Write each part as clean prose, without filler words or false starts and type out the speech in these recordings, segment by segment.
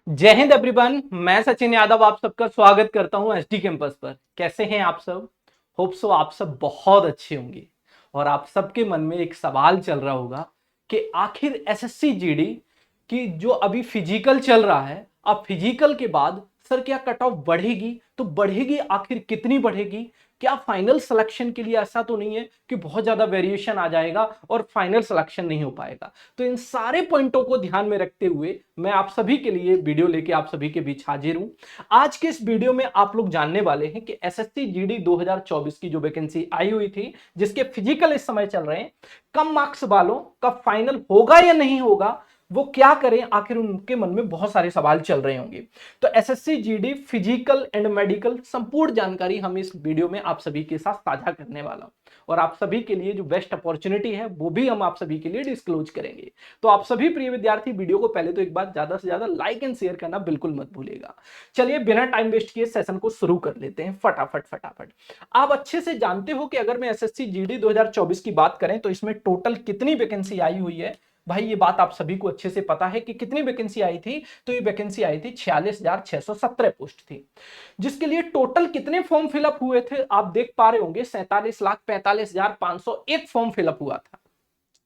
जय हिंद एवरीवन। मैं सचिन यादव आप सबका स्वागत करता हूं एसडी कैंपस पर। कैसे हैं आप सब? होप सो आप सब बहुत अच्छे होंगे। और आप सबके मन में एक सवाल चल रहा होगा कि आखिर एसएससी जीडी की जो अभी फिजिकल चल रहा है, अब फिजिकल के बाद सर क्या कट ऑफ बढ़ेगी? तो बढ़ेगी, आखिर कितनी बढ़ेगी? क्या फाइनल सिलेक्शन के लिए ऐसा तो नहीं है कि बहुत ज्यादा वेरिएशन आ जाएगा और फाइनल सिलेक्शन नहीं हो पाएगा? तो इन सारे पॉइंटों को ध्यान में रखते हुए मैं आप सभी के लिए वीडियो लेके आप सभी के बीच हाजिर हूं। आज के इस वीडियो में आप लोग जानने वाले हैं कि एसएससी जीडी 2024 की जो वैकेंसी आई हुई थी, जिसके फिजिकल इस समय चल रहे हैं, कम मार्क्स वालों का फाइनल होगा या नहीं होगा, वो क्या करें, आखिर उनके मन में बहुत सारे सवाल चल रहे होंगे। तो SSC GD physical and medical संपूर्ण जानकारी हम इस वीडियो में आप सभी के साथ साझा करने वाला हूं। और आप सभी के लिए जो बेस्ट अपॉर्चुनिटी है वो भी हम आप सभी के लिए डिस्क्लोज करेंगे। तो आप सभी प्रिय विद्यार्थी वीडियो को पहले तो एक बार ज्यादा से ज्यादा लाइक एंड शेयर करना बिल्कुल मत भूलिएगा। चलिए बिना टाइम वेस्ट किए सेशन को शुरू कर लेते हैं फटाफट फटाफट। आप अच्छे से जानते हो कि अगर मैं एसएससी जीडी 2024 की बात करें तो इसमें टोटल कितनी वैकेंसी आई हुई है। भाई ये बात आप सभी को अच्छे से पता है कि कितनी वैकेंसी आई थी। तो ये वैकेंसी आई थी 46,617 पोस्ट थी, जिसके लिए टोटल कितने फॉर्म फिलअप हुए थे आप देख पा रहे होंगे। 47,45,501 फॉर्म फिलअप हुआ था।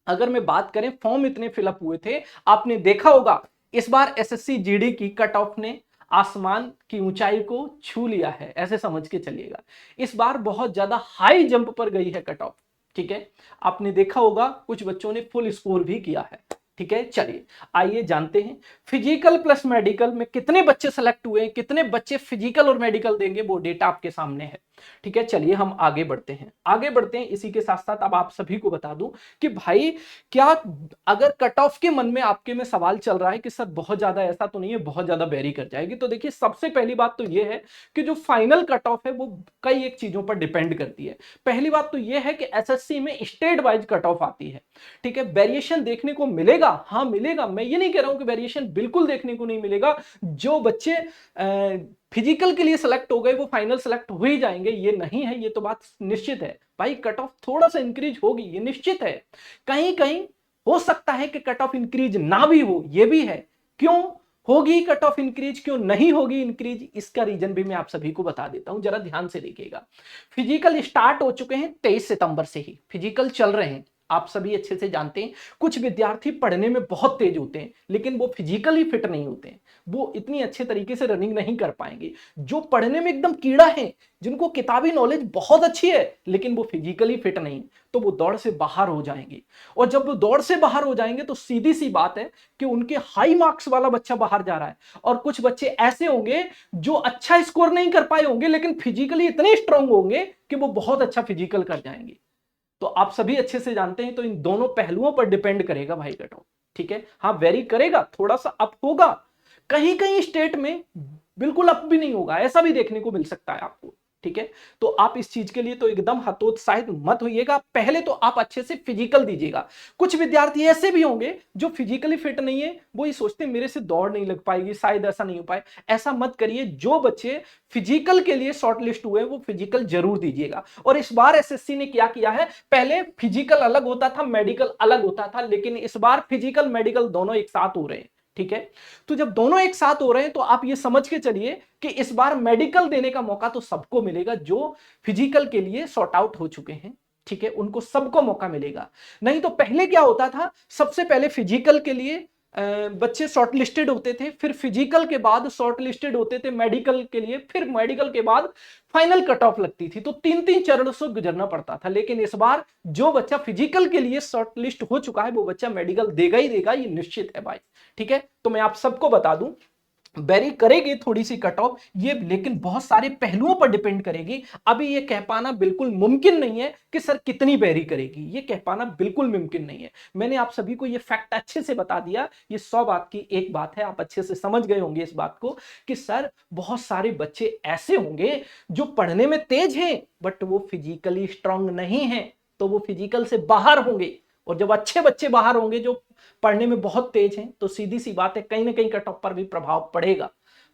अगर मैं बात करें फॉर्म इतने फिलअप हुए थे, आपने देखा होगा इस बार एसएससी जीडी की कट ऑफ ने आसमान की ऊंचाई को छू लिया है, ऐसे समझ के चलिएगा। इस बार बहुत ज्यादा हाई जंप पर गई है कट ऑफ। ठीक है, आपने देखा होगा कुछ बच्चों ने फुल स्कोर भी किया है। ठीक है, चलिए आइए जानते हैं फिजिकल प्लस मेडिकल में कितने बच्चे सेलेक्ट हुए, कितने बच्चे फिजिकल और मेडिकल देंगे, वो डेटा आपके सामने है। ठीक है, चलिए हम आगे बढ़ते हैं इसी के साथ साथ अब आप सभी को बता दूं कि भाई क्या अगर कट ऑफ के मन में आपके में सवाल चल रहा है कि सर बहुत ज्यादा ऐसा तो नहीं है, बहुत ज्यादा वेरी कर जाएगी, तो देखिए सबसे पहली बात तो यह है कि जो फाइनल कट ऑफ है वो कई एक चीजों पर डिपेंड करती है। पहली बात तो यह है कि एसएससी में स्टेट वाइज कट ऑफ आती है। ठीक है, वेरिएशन देखने को मिलेगा, हाँ मिलेगा, मैं ये नहीं कह रहा हूं कि वेरिएशन बिल्कुल देखने को नहीं मिलेगा। जो बच्चे फिजिकल के लिए सेलेक्ट हो गए वो फाइनल सेलेक्ट हो ही जाएंगे, ये नहीं है, ये तो बात निश्चित है। भाई कट ऑफ थोड़ा सा इंक्रीज होगी, ये निश्चित है। कहीं कहीं हो सकता है कि कट ऑफ इंक्रीज ना भी हो, ये भी है। क्यों होगी कट ऑफ इंक्रीज, क्यों नहीं होगी इंक्रीज, इसका रीजन भी मैं आप सभी को बता देता हूं, जरा ध्यान से देखिएगा। फिजिकल स्टार्ट हो चुके हैं 23 सितंबर से ही फिजिकल चल रहे हैं। आप सभी अच्छे से जानते हैं कुछ विद्यार्थी पढ़ने में बहुत तेज होते हैं लेकिन वो फिजिकली फिट नहीं होते हैं, वो इतनी अच्छे तरीके से रनिंग नहीं कर पाएंगे। जो पढ़ने में एकदम कीड़ा है, जिनको किताबी नॉलेज बहुत अच्छी है लेकिन वो फिजिकली फिट नहीं, तो वो दौड़ से बाहर हो जाएंगे। और जब वो दौड़ से बाहर हो जाएंगे तो सीधी सी बात है कि उनके हाई मार्क्स वाला बच्चा बाहर जा रहा है। और कुछ बच्चे ऐसे होंगे जो अच्छा स्कोर नहीं कर पाए होंगे लेकिन फिजिकली इतने स्ट्रांग होंगे कि वो बहुत अच्छा फिजिकल कर जाएंगे। तो आप सभी अच्छे से जानते हैं, तो इन दोनों पहलुओं पर डिपेंड करेगा भाई कट ऑफ। ठीक है, हाँ वेरी करेगा, थोड़ा सा अप होगा, कहीं कहीं स्टेट में बिल्कुल अप भी नहीं होगा, ऐसा भी देखने को मिल सकता है आपको। ठीक है, तो आप इस चीज के लिए तो एकदम हतोत्साहित मत होइएगा, पहले तो आप अच्छे से फिजिकल दीजिएगा। कुछ विद्यार्थी ऐसे भी होंगे जो फिजिकली फिट नहीं है, वो ये सोचते मेरे से दौड़ नहीं लग पाएगी, शायद ऐसा नहीं हो पाए। ऐसा मत करिए, जो बच्चे फिजिकल के लिए शॉर्ट लिस्ट हुए वो फिजिकल जरूर दीजिएगा। और इस बार एसएससी ने क्या किया है, पहले फिजिकल अलग होता था, मेडिकल अलग होता था, लेकिन इस बार फिजिकल मेडिकल दोनों एक साथ हो रहे हैं। ठीक है, तो जब दोनों एक साथ हो रहे हैं तो आप ये समझ के चलिए कि इस बार मेडिकल देने का मौका तो सबको मिलेगा जो फिजिकल के लिए सॉर्ट आउट हो चुके हैं। ठीक है, उनको सबको मौका मिलेगा। नहीं तो पहले क्या होता था, सबसे पहले फिजिकल के लिए बच्चे शॉर्ट लिस्टेड होते थे, फिर फिजिकल के बाद शॉर्ट लिस्टेड होते थे मेडिकल के लिए, फिर मेडिकल के बाद फाइनल कट ऑफ लगती थी, तो तीन तीन चरणों से गुजरना पड़ता था। लेकिन इस बार जो बच्चा फिजिकल के लिए शॉर्ट लिस्ट हो चुका है वो बच्चा मेडिकल देगा ही देगा, ये निश्चित है भाई। ठीक है, तो मैं आप सबको बता दूं वेरी करेगी थोड़ी सी कट ऑफ ये, लेकिन बहुत सारे पहलुओं पर डिपेंड करेगी। अभी ये कह पाना बिल्कुल मुमकिन नहीं है कि सर कितनी वेरी करेगी, ये कह पाना बिल्कुल मुमकिन नहीं है। मैंने आप सभी को ये फैक्ट अच्छे से बता दिया, ये 100 बात की एक बात है, आप अच्छे से समझ गए होंगे इस बात को कि सर बहुत सारे बच्चे ऐसे होंगे जो पढ़ने में तेज हैं बट वो फिजिकली स्ट्रांग नहीं है, तो वो फिजिकल से बाहर होंगे। और जब अच्छे बच्चे बाहर होंगे जो पढ़ने में बहुत तेज हैं, तो सीधी सी बात है कहीं ना कहीं कट ऑफ पर भी प्रभाव पड़ेगा।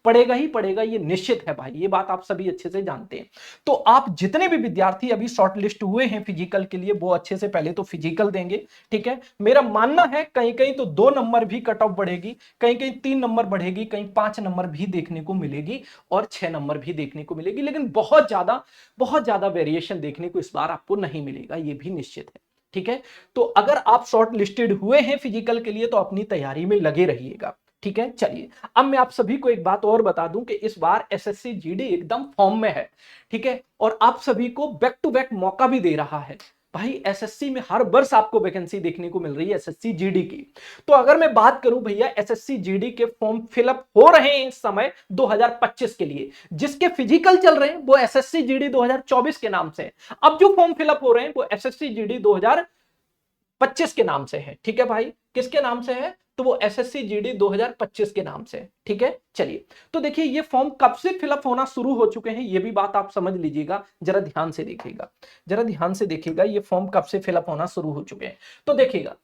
पड़ेगा ही पड़ेगा, ये निश्चित है भाई, ये बात आप सभी अच्छे से जानते हैं। तो आप जितने भी विद्यार्थी अभी शॉर्ट लिस्ट हुए हैं फिजिकल के लिए, वो अच्छे से पहले तो फिजिकल देंगे, ठीक है। मेरा मानना है कहीं कहीं तो 2 नंबर भी कट ऑफ बढ़ेगी, कहीं कहीं 3 नंबर बढ़ेगी, कहीं 5 नंबर भी देखने को मिलेगी और 6 नंबर भी देखने को मिलेगी, लेकिन बहुत ज्यादा वेरिएशन देखने को इस बार आपको नहीं मिलेगा, ये भी निश्चित है, ठीक है। तो अगर आप शॉर्ट लिस्टेड हुए हैं फिजिकल के लिए तो अपनी तैयारी में लगे रहिएगा, ठीक है। चलिए अब मैं आप सभी को एक बात और बता दूं कि इस बार एसएससी जीडी एकदम फॉर्म में है, ठीक है, और आप सभी को बैक टू बैक मौका भी दे रहा है भाई। एसएससी में हर वर्ष आपको वैकेंसी देखने को मिल रही है एसएससी जीडी की। तो अगर मैं बात करूं भैया, एसएससी जीडी के फॉर्म फिलअप हो रहे हैं इस समय 2025 के लिए, जिसके फिजिकल चल रहे हैं वो एसएससी जीडी 2024 के नाम से। अब जो फॉर्म फिलअप हो रहे हैं वो एसएससी जीडी 2025 के नाम से है, ठीक है भाई। किसके नाम से है? तो वो एसएससी जीडी 2025 के नाम से, ठीक है। चलिए तो देखिए ये फॉर्म कब से फिलअप होना शुरू हो चुके हैं, ये भी बात आप समझ लीजिएगा, जरा ध्यान से देखिएगा, जरा ध्यान से देखिएगा ये फॉर्म कब से फिलअप होना शुरू हो चुके हैं। तो देखिएगा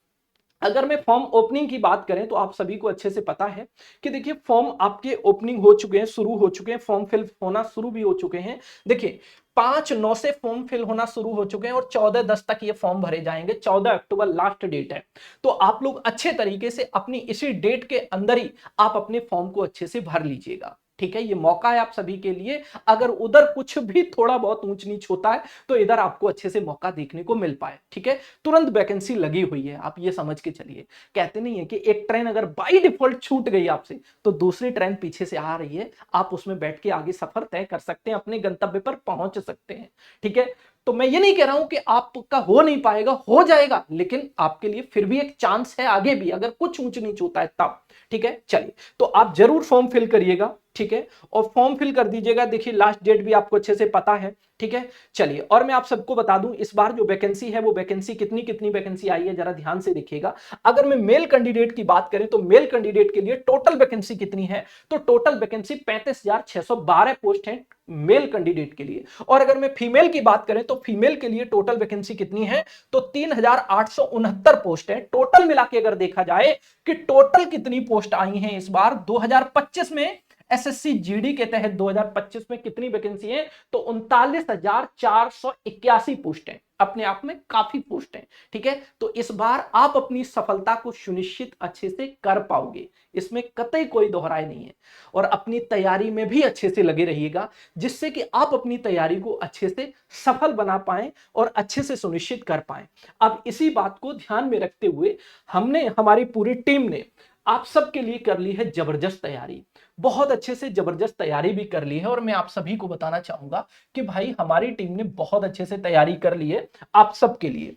अगर मैं फॉर्म ओपनिंग की बात करें तो आप सभी को अच्छे से पता है कि देखिए फॉर्म आपके ओपनिंग हो चुके हैं, शुरू हो चुके हैं, फॉर्म फिल होना शुरू भी हो चुके हैं। देखिए 5/9 से फॉर्म फिल होना शुरू हो चुके हैं और 14/10 तक ये फॉर्म भरे जाएंगे, 14 अक्टूबर लास्ट डेट है। तो आप लोग अच्छे तरीके से अपनी इसी डेट के अंदर ही आप अपने फॉर्म को अच्छे से भर लीजिएगा, ठीक है। ये मौका है आप सभी के लिए, अगर उधर कुछ भी थोड़ा बहुत ऊंच नीच होता है तो इधर आपको अच्छे से मौका देखने को मिल पाए, ठीक है। तुरंत वैकेंसी लगी हुई है, आप ये समझ के चलिए। कहते नहीं है कि एक ट्रेन अगर बाई डिफॉल्ट छूट गई आपसे तो दूसरी ट्रेन पीछे से आ रही है, आप उसमें बैठ के आगे सफर तय कर सकते हैं, अपने गंतव्य पर पहुंच सकते हैं, ठीक है। तो मैं ये नहीं कह रहा हूं कि आपका हो नहीं पाएगा, हो जाएगा, लेकिन आपके लिए फिर भी एक चांस है आगे भी, अगर कुछ ऊंच नीच होता है तब, ठीक है। चलिए तो आप जरूर फॉर्म फिल करिएगा, ठीक है, और फॉर्म फिल कर दीजिएगा। देखिए लास्ट डेट भी आपको अच्छे से पता है, ठीक है। चलिए और मैं आप सबको बता दूं इस बार जो वैकेंसी है वो वैकेंसी कितनी कितनी वैकेंसी आई है, जरा ध्यान से देखिएगा। अगर मैं मेल कैंडिडेट की बात करें तो मेल कैंडिडेट के लिए टोटल वैकेंसी कितनी है, तो टोटल वैकेंसी 35,612 पोस्ट है मेल कैंडिडेट के लिए। और अगर मैं फीमेल की बात करें तो फीमेल के लिए टोटल वैकेंसी कितनी है, तो 3,869 पोस्ट है। टोटल मिला के अगर देखा जाए कि टोटल कितनी पोस्ट आई हैं इस बार 2025 में एसएससी जीडी के तहत 2025 में कितनी वैकेंसी है, तो 39,481 पोस्ट है। अपने आप में काफी पोस्ट है, ठीक है। तो इस बार आप अपनी सफलता को सुनिश्चित अच्छे से कर पाओगे, इसमें कतई कोई दोहराई नहीं है। और अपनी तैयारी में भी अच्छे से लगे रहिएगा, जिससे कि आप अपनी तैयारी को अच्छे से सफल बना पाएं और अच्छे से सुनिश्चित कर पाएं। अब इसी बात को ध्यान में रखते हुए हमारी पूरी टीम ने आप सबके लिए कर ली है जबरदस्त तैयारी, बहुत अच्छे से जबरदस्त तैयारी भी कर ली है। और मैं आप सभी को बताना चाहूंगा कि भाई हमारी टीम ने बहुत अच्छे से तैयारी कर ली है आप सबके लिए।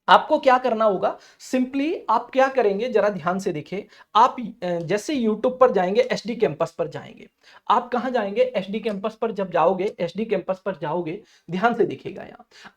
आपको क्या करना होगा, सिंपली आप क्या करेंगे जरा ध्यान से देखिए। आप जैसे YouTube पर जाएंगे, एसडी कैंपस पर जाएंगे। आप कहां जाएंगे, एसडी कैंपस पर जब जाओगे, एसडी कैंपस पर जाओगे, ध्यान से देखिएगा।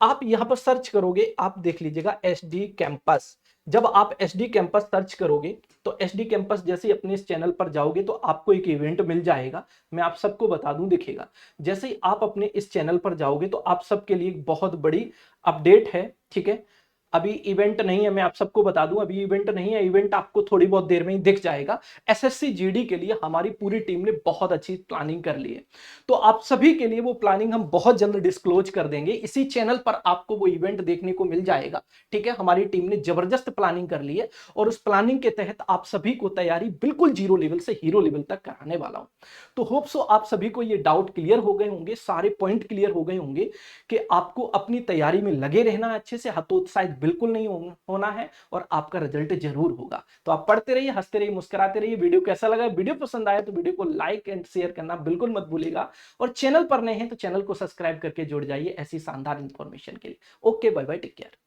आप यहां पर सर्च करोगे, आप देख लीजिएगा एसडी कैंपस। जब आप एसडी कैंपस सर्च करोगे तो एसडी कैंपस जैसे ही अपने इस चैनल पर जाओगे तो आपको एक इवेंट मिल जाएगा। मैं आप सबको बता दूं, देखिएगा जैसे ही आप अपने इस चैनल पर जाओगे तो आप सबके लिए एक बहुत बड़ी अपडेट है, ठीक है। अभी इवेंट नहीं है, मैं आप सबको बता दूं अभी इवेंट नहीं है, इवेंट आपको थोड़ी बहुत देर में ही दिख जाएगा। एसएससी जीडी के लिए हमारी पूरी टीम ने बहुत अच्छी प्लानिंग कर ली है, तो आप सभी के लिए वो प्लानिंग हम बहुत जल्द डिस्क्लोज कर देंगे। इसी चैनल पर आपको वो इवेंट देखने को मिल जाएगा, ठीक है। हमारी टीम ने जबरदस्त प्लानिंग कर ली है और उस प्लानिंग के तहत आप सभी को तैयारी बिल्कुल जीरो लेवल से हीरो लेवल तक कराने वाला हूं। तो होप सो आप सभी को ये डाउट क्लियर हो गए होंगे, सारे पॉइंट क्लियर हो गए होंगे कि आपको अपनी तैयारी में लगे रहना अच्छे से, हतोत्साहित बिल्कुल नहीं होना है और आपका रिजल्ट जरूर होगा। तो आप पढ़ते रहिए, हंसते रहिए, मुस्कुराते रहिए। वीडियो कैसा लगा, वीडियो पसंद आया तो वीडियो को लाइक एंड शेयर करना बिल्कुल मत भूलिएगा। और चैनल पर नए हैं तो चैनल को सब्सक्राइब करके जुड़ जाइए ऐसी शानदार इंफॉर्मेशन के लिए। Okay, bye bye, take care.